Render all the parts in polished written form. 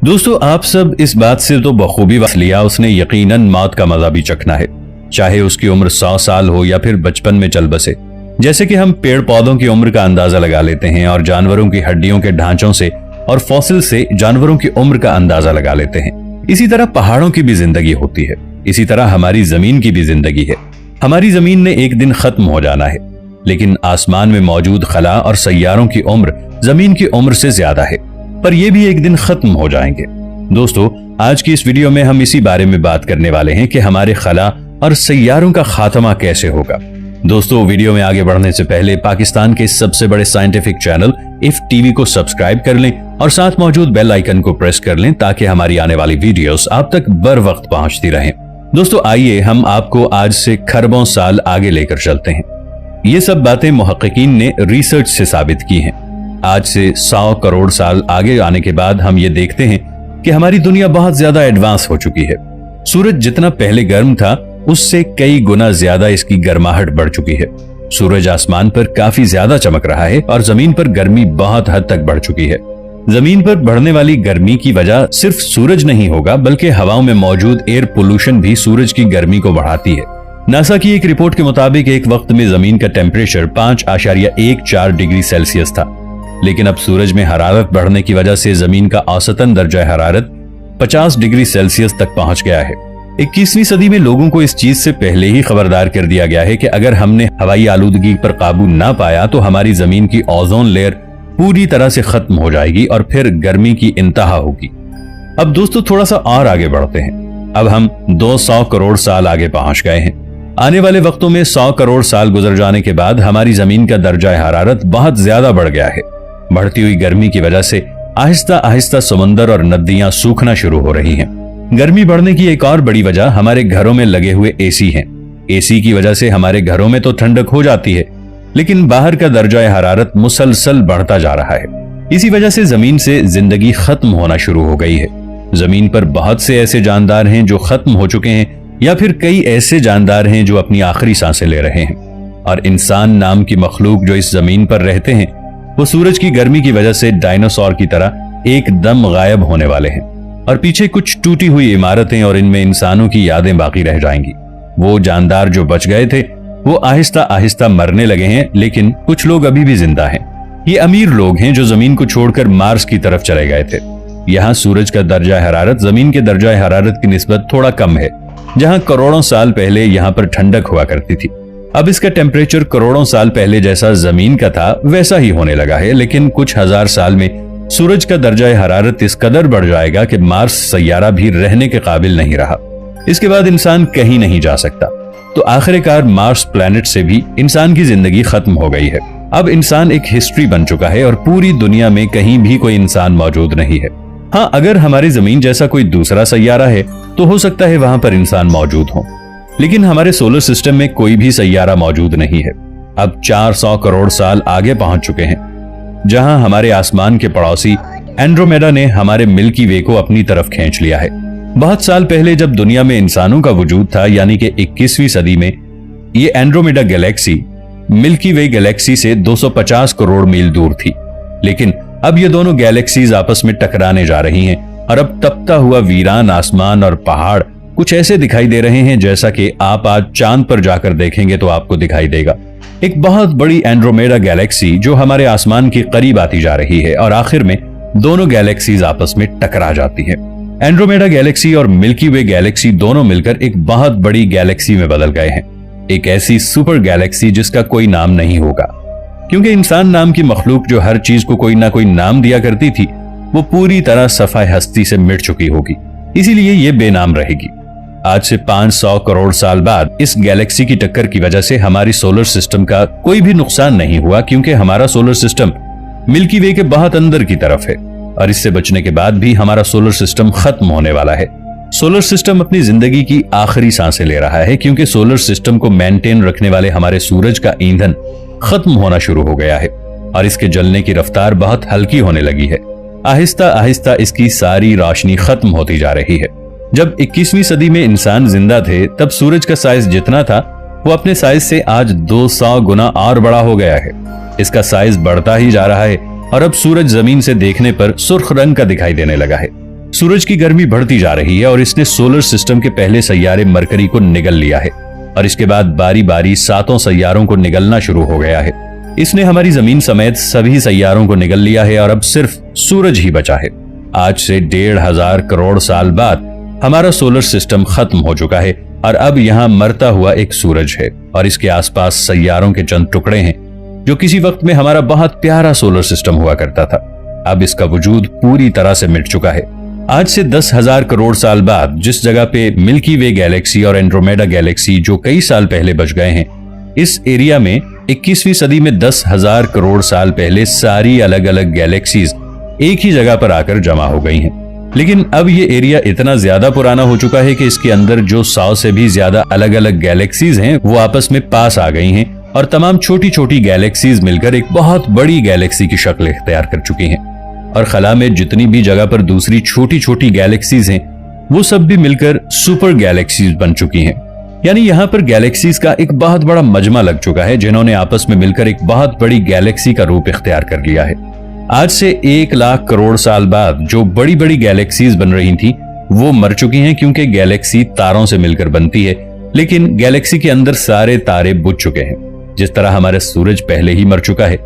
दोस्तों, आप सब इस बात से तो बखूबी वस लिया, उसने यकीनन मौत का मजा भी चखना है, चाहे उसकी उम्र 100 साल हो या फिर बचपन में चल बसे। जैसे कि हम पेड़ पौधों की उम्र का अंदाजा लगा लेते हैं और जानवरों की हड्डियों के ढांचों से और फॉसिल से जानवरों की उम्र का अंदाजा लगा लेते हैं, इसी तरह पहाड़ों की भी जिंदगी होती है। इसी तरह हमारी जमीन की भी जिंदगी है। हमारी जमीन ने एक दिन खत्म हो जाना है, लेकिन आसमान में मौजूद खला और सैयारों की उम्र जमीन की उम्र से ज्यादा है, पर ये भी एक दिन खत्म हो जाएंगे। दोस्तों, आज की इस वीडियो में हम इसी बारे में बात करने वाले हैं कि हमारे खला और सैयारों का खात्मा कैसे होगा। दोस्तों, वीडियो में आगे बढ़ने से पहले पाकिस्तान के सबसे बड़े साइंटिफिक चैनल इफ टीवी को सब्सक्राइब कर लें और साथ मौजूद बेल आइकन को प्रेस कर लें ताकि हमारी आने वाली वीडियोस आप तक बर वक्त पहुंचती रहें। दोस्तों, आइए हम आपको आज से खरबों साल आगे लेकर चलते हैं। ये सब बातें मुहक्किकीन ने रिसर्च से साबित की हैं। आज से 100 करोड़ साल आगे आने के बाद हम ये देखते हैं कि हमारी दुनिया बहुत ज्यादा एडवांस हो चुकी है। सूरज जितना पहले गर्म था उससे कई गुना ज्यादा इसकी गर्माहट बढ़ चुकी है। सूरज आसमान पर काफी ज्यादा चमक रहा है और जमीन पर गर्मी बहुत हद तक बढ़ चुकी है। जमीन पर बढ़ने वाली गर्मी की वजह सिर्फ सूरज नहीं होगा, बल्कि हवाओं में मौजूद एयर पोल्यूशन भी सूरज की गर्मी को बढ़ाती है। नासा की एक रिपोर्ट के मुताबिक एक वक्त में जमीन का टेम्परेचर 5.14 डिग्री सेल्सियस था, लेकिन अब सूरज में हरारत बढ़ने की वजह से जमीन का औसतन दर्जा हरारत 50 डिग्री सेल्सियस तक पहुंच गया है। 21वीं सदी में लोगों को इस चीज से पहले ही खबरदार कर दिया गया है कि अगर हमने हवाई आलूदगी पर काबू ना पाया तो हमारी जमीन की ओजोन लेयर पूरी तरह से खत्म हो जाएगी और फिर गर्मी की इंतहा होगी। अब दोस्तों, थोड़ा सा और आगे बढ़ते हैं। अब हम 200 करोड़ साल आगे पहुंच गए हैं। आने वाले वक्तों में 100 करोड़ साल गुजर जाने के बाद हमारी जमीन का दर्जा हरारत बहुत ज्यादा बढ़ गया है। बढ़ती हुई गर्मी की वजह से आहिस्ता आहिस्ता समुद्र और नदियां सूखना शुरू हो रही हैं। गर्मी बढ़ने की एक और बड़ी वजह हमारे घरों में लगे हुए एसी हैं। एसी की वजह से हमारे घरों में तो ठंडक हो जाती है, लेकिन बाहर का दर्जा हरारत मुसलसल बढ़ता जा रहा है। इसी वजह से जमीन से जिंदगी खत्म होना शुरू हो गई है। जमीन पर बहुत से ऐसे जानदार हैं जो खत्म हो चुके हैं, या फिर कई ऐसे जानदार हैं जो अपनी आखिरी सांसें ले रहे हैं। और इंसान नाम की मखलूक जो इस जमीन पर रहते हैं, वो सूरज की गर्मी की वजह से डायनासोर की तरह एकदम गायब होने वाले हैं और पीछे कुछ टूटी हुई इमारतें और इनमें इंसानों की यादें बाकी रह जाएंगी। वो जानदार जो बच गए थे वो आहिस्ता आहिस्ता मरने लगे हैं, लेकिन कुछ लोग अभी भी जिंदा हैं। ये अमीर लोग हैं जो जमीन को छोड़कर मार्स की तरफ चले गए थे। यहाँ सूरज का दर्जा हरारत जमीन के दर्जा हरारत की निस्बत थोड़ा कम है। जहाँ करोड़ों साल पहले यहाँ पर ठंडक हुआ करती थी, अब इसका टेम्परेचर करोड़ों साल पहले जैसा जमीन का था वैसा ही होने लगा है। लेकिन कुछ हजार साल में सूरज का दर्जा हरारत इस कदर बढ़ जाएगा कि मार्स सैयारा भी रहने के काबिल नहीं रहा। इसके बाद इंसान कहीं नहीं जा सकता, तो आखिरकार मार्स प्लैनेट से भी इंसान की जिंदगी खत्म हो गई है। अब इंसान एक हिस्ट्री बन चुका है और पूरी दुनिया में कहीं भी कोई इंसान मौजूद नहीं है। हाँ, अगर हमारी जमीन जैसा कोई दूसरा सैयारा है तो हो सकता है वहां पर इंसान मौजूद हो, लेकिन हमारे सोलर सिस्टम में कोई भी सैयारा मौजूद नहीं है। अब 400 करोड़ साल आगे पहुंच चुके हैं, जहां हमारे आसमान के पड़ोसी एंड्रोमेडा ने हमारे मिल्की वे को अपनी तरफ खींच लिया है। बहुत साल पहले जब दुनिया में इंसानों का वजूद था, यानी कि 21वीं सदी में, ये एंड्रोमेडा गैलेक्सी मिल्की वे गैलेक्सी से 250 करोड़ मील दूर थी। लेकिन अब ये दोनों गैलेक्सीज आपस में टकराने जा रही हैं और अब तपता हुआ वीरान आसमान और पहाड़ कुछ ऐसे दिखाई दे रहे हैं जैसा कि आप आज चांद पर जाकर देखेंगे तो आपको दिखाई देगा। एक बहुत बड़ी एंड्रोमेडा गैलेक्सी जो हमारे आसमान के करीब आती जा रही है और आखिर में दोनों गैलेक्सीज आपस में टकरा जाती हैं। एंड्रोमेडा गैलेक्सी और मिल्की वे गैलेक्सी दोनों मिलकर एक बहुत बड़ी गैलेक्सी में बदल गए हैं, एक ऐसी सुपर गैलेक्सी जिसका कोई नाम नहीं होगा, क्योंकि इंसान नाम की मखलूक जो हर चीज को कोई ना कोई नाम दिया करती थी वो पूरी तरह सफाई हस्ती से मिट चुकी होगी, इसीलिए ये बेनाम रहेगी। आज से 500 करोड़ साल बाद इस गैलेक्सी की टक्कर की वजह से हमारी सोलर सिस्टम का कोई भी नुकसान नहीं हुआ, क्योंकि हमारा सोलर सिस्टम मिल्की वे के बहुत अंदर की तरफ है और इससे बचने के बाद भी हमारा सोलर सिस्टम खत्म होने वाला है। सोलर सिस्टम अपनी जिंदगी की आखिरी सांसें ले रहा है, क्योंकि सोलर सिस्टम को मेंटेन रखने वाले हमारे सूरज का ईंधन खत्म होना शुरू हो गया है और इसके जलने की रफ्तार बहुत हल्की होने लगी है। आहिस्ता आहिस्ता इसकी सारी रोशनी खत्म होती जा रही है। जब 21वीं सदी में इंसान जिंदा थे तब सूरज का साइज जितना था वो अपने साइज से आज 200 गुना और बड़ा हो गया है। इसका साइज बढ़ता ही जा रहा है और अब सूरज जमीन से देखने पर सुर्ख रंग का दिखाई देने लगा है। सूरज की गर्मी बढ़ती जा रही है और इसने सोलर सिस्टम के पहले सैयारे मरकरी को निगल लिया है और इसके बाद बारी बारी 7 सैयारों को निगलना शुरू हो गया है। इसने हमारी जमीन समेत सभी सैयारों को निगल लिया है और अब सिर्फ सूरज ही बचा है। आज से 1,500 करोड़ साल बाद हमारा सोलर सिस्टम खत्म हो चुका है और अब यहाँ मरता हुआ एक सूरज है और इसके आसपास सैयारों के चंद टुकड़े हैं जो किसी वक्त में हमारा बहुत प्यारा सोलर सिस्टम हुआ करता था। अब इसका वजूद पूरी तरह से मिट चुका है। आज से 10,000 करोड़ साल बाद जिस जगह पे मिल्की वे गैलेक्सी और एंड्रोमेडा गैलेक्सी जो कई साल पहले बच गए हैं, इस एरिया में 21वीं सदी में 10,000 करोड़ साल पहले सारी अलग अलग गैलेक्सीज एक ही जगह पर आकर जमा हो गई हैं। लेकिन अब ये एरिया इतना ज्यादा पुराना हो चुका है कि इसके अंदर जो 100 से भी ज्यादा अलग अलग गैलेक्सीज हैं वो आपस में पास आ गई हैं और तमाम छोटी छोटी गैलेक्सीज मिलकर एक बहुत बड़ी गैलेक्सी की शक्ल इख्तियार कर चुकी हैं। और खला में जितनी भी जगह पर दूसरी छोटी छोटी गैलेक्सीज हैं वो सब भी मिलकर सुपर गैलेक्सीज बन चुकी हैं। यानी यहाँ पर गैलेक्सीज का एक बहुत बड़ा मजमा लग चुका है जिन्होंने आपस में मिलकर एक बहुत बड़ी गैलेक्सी का रूप इख्तियार कर लिया है। आज से 1 लाख करोड़ साल बाद जो बड़ी बड़ी गैलेक्सीज बन रही थी वो मर चुकी हैं क्योंकि गैलेक्सी तारों से मिलकर बनती है, लेकिन गैलेक्सी के अंदर सारे तारे बुझ चुके हैं। जिस तरह हमारा सूरज पहले ही मर चुका है,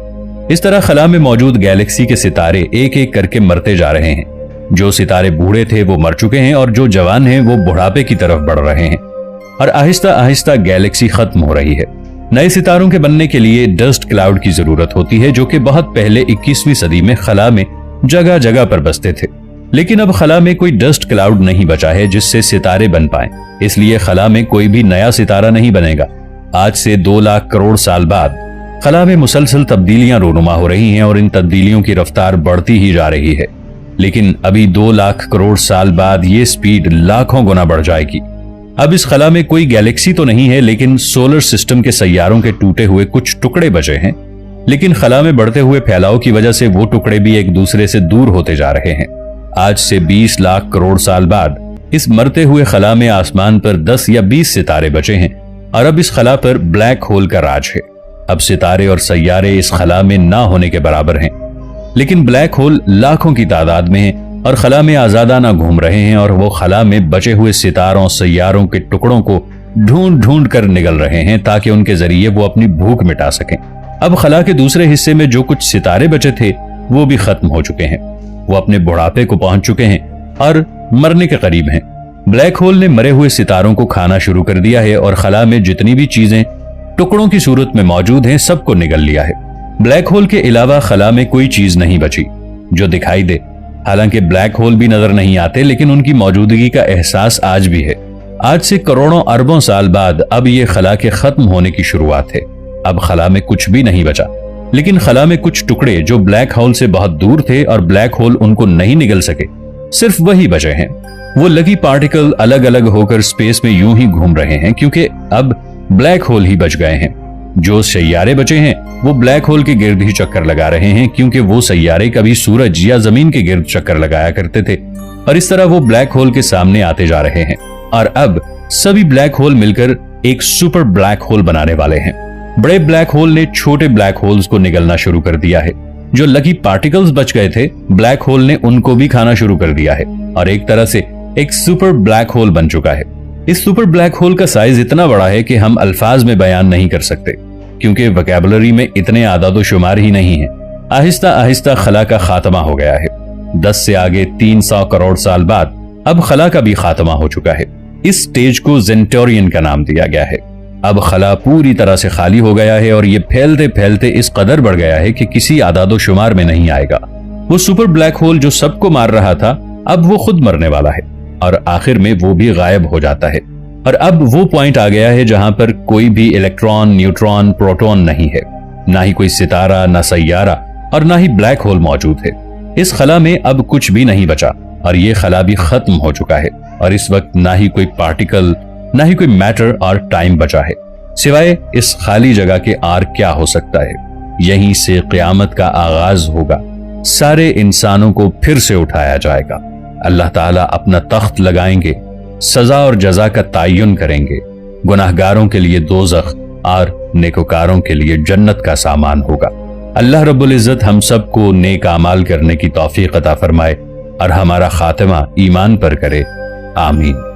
इस तरह खला में मौजूद गैलेक्सी के सितारे एक एक करके मरते जा रहे हैं। जो सितारे बूढ़े थे वो मर चुके हैं और जो जवान हैं वो बुढ़ापे की तरफ बढ़ रहे हैं और आहिस्ता आहिस्ता गैलेक्सी खत्म हो रही है। नए सितारों के बनने के लिए डस्ट क्लाउड की जरूरत होती है जो कि बहुत पहले 21वीं सदी में खला में जगह जगह पर बसते थे। लेकिन अब खला में कोई डस्ट क्लाउड नहीं बचा है जिससे सितारे बन पाएं, इसलिए खला में कोई भी नया सितारा नहीं बनेगा। आज से 2 लाख करोड़ साल बाद खला में मुसलसल तब्दीलियां रूनुमा हो रही हैं और इन तब्दीलियों की रफ्तार बढ़ती ही जा रही है। लेकिन अभी 2 लाख करोड़ साल बाद ये स्पीड लाखों गुना बढ़ जाएगी। अब इस खला में कोई गैलेक्सी तो नहीं है, लेकिन सोलर सिस्टम के सैयारों के टूटे हुए कुछ टुकड़े बचे हैं। लेकिन खला में बढ़ते हुए फैलाव की वजह से वो टुकड़े भी एक दूसरे से दूर होते जा रहे हैं। आज से 20 लाख करोड़ साल बाद इस मरते हुए खला में आसमान पर 10 या 20 सितारे बचे हैं और अब इस खला पर ब्लैक होल का राज है। अब सितारे और सैयारे इस खला में ना होने के बराबर हैं, लेकिन ब्लैक होल लाखों की तादाद में है और खला में आजादाना घूम रहे हैं और वो खला में बचे हुए सितारों सैयारों के टुकड़ों को ढूंढ ढूंढ कर निगल रहे हैं ताकि उनके जरिए वो अपनी भूख मिटा सकें। अब खला के दूसरे हिस्से में जो कुछ सितारे बचे थे वो भी खत्म हो चुके हैं। वो अपने बुढ़ापे को पहुंच चुके हैं और मरने के करीब हैं। ब्लैक होल ने मरे हुए सितारों को खाना शुरू कर दिया है और खला में जितनी भी चीजें टुकड़ों की सूरत में मौजूद हैं सबको निगल लिया है। ब्लैक होल के अलावा खला में कोई चीज नहीं बची जो दिखाई दे। हालांकि ब्लैक होल भी नजर नहीं आते, लेकिन उनकी मौजूदगी का एहसास आज भी है। आज से करोड़ों अरबों साल बाद अब ये खला के खत्म होने की शुरुआत है। अब खला में कुछ भी नहीं बचा, लेकिन खला में कुछ टुकड़े जो ब्लैक होल से बहुत दूर थे और ब्लैक होल उनको नहीं निगल सके, सिर्फ वही बचे हैं। वो लगी पार्टिकल अलग अलग होकर स्पेस में यूं ही घूम रहे हैं क्योंकि अब ब्लैक होल ही बच गए हैं। जो सैयारे बचे हैं वो ब्लैक होल के गिर्द ही चक्कर लगा रहे हैं क्योंकि वो सैयारे कभी सूरज या जमीन के गिर्द चक्कर लगाया करते थे और इस तरह वो ब्लैक होल के सामने आते जा रहे हैं और अब सभी ब्लैक होल मिलकर एक सुपर ब्लैक होल बनाने वाले हैं। बड़े ब्लैक होल ने छोटे ब्लैक होल्स को निगलना शुरू कर दिया है। जो लकी पार्टिकल्स बच गए थे ब्लैक होल ने उनको भी खाना शुरू कर दिया है और एक तरह से एक सुपर ब्लैक होल बन चुका है। इस सुपर ब्लैक होल का साइज इतना बड़ा है कि हम अल्फाज में बयान नहीं कर सकते क्योंकि वोकैबुलरी में इतने आदाद शुमार ही नहीं है। आहिस्ता आहिस्ता खला का खात्मा हो गया है। 10 से आगे 300 करोड़ साल बाद अब खला का भी खात्मा हो चुका है। इस स्टेज को जेंटोरियन का नाम दिया गया है। अब खला पूरी तरह से खाली हो गया है और ये फैलते फैलते इस कदर बढ़ गया है कि किसी आदाद शुमार में नहीं आएगा। वो सुपर ब्लैक होल जो सबको मार रहा था अब वो खुद मरने वाला है और आखिर में वो भी गायब हो जाता है। और अब वो पॉइंट आ गया है जहां पर कोई भी इलेक्ट्रॉन, न्यूट्रॉन, प्रोटॉन नहीं है, ना ही कोई सितारा, ना सैयारा और ना ही ब्लैक होल मौजूद है। इस खला में अब कुछ भी नहीं बचा और ये खला भी खत्म हो चुका है और इस वक्त ना ही कोई पार्टिकल, ना ही कोई मैटर और टाइम बचा है सिवाय इस खाली जगह के। और क्या हो सकता है? यहीं से क़यामत का आगाज होगा। सारे इंसानों को फिर से उठाया जाएगा। अल्लाह ताला अपना तख्त लगाएंगे, सजा और जजा का तायुन करेंगे। गुनाहगारों के लिए दोज़ख और नेकोकारों के लिए जन्नत का सामान होगा। अल्लाह रब्बुल इज्जत हम सबको नेक आमाल करने की तौफीक अता फरमाए। और हमारा खात्मा ईमान पर करे। आमीन।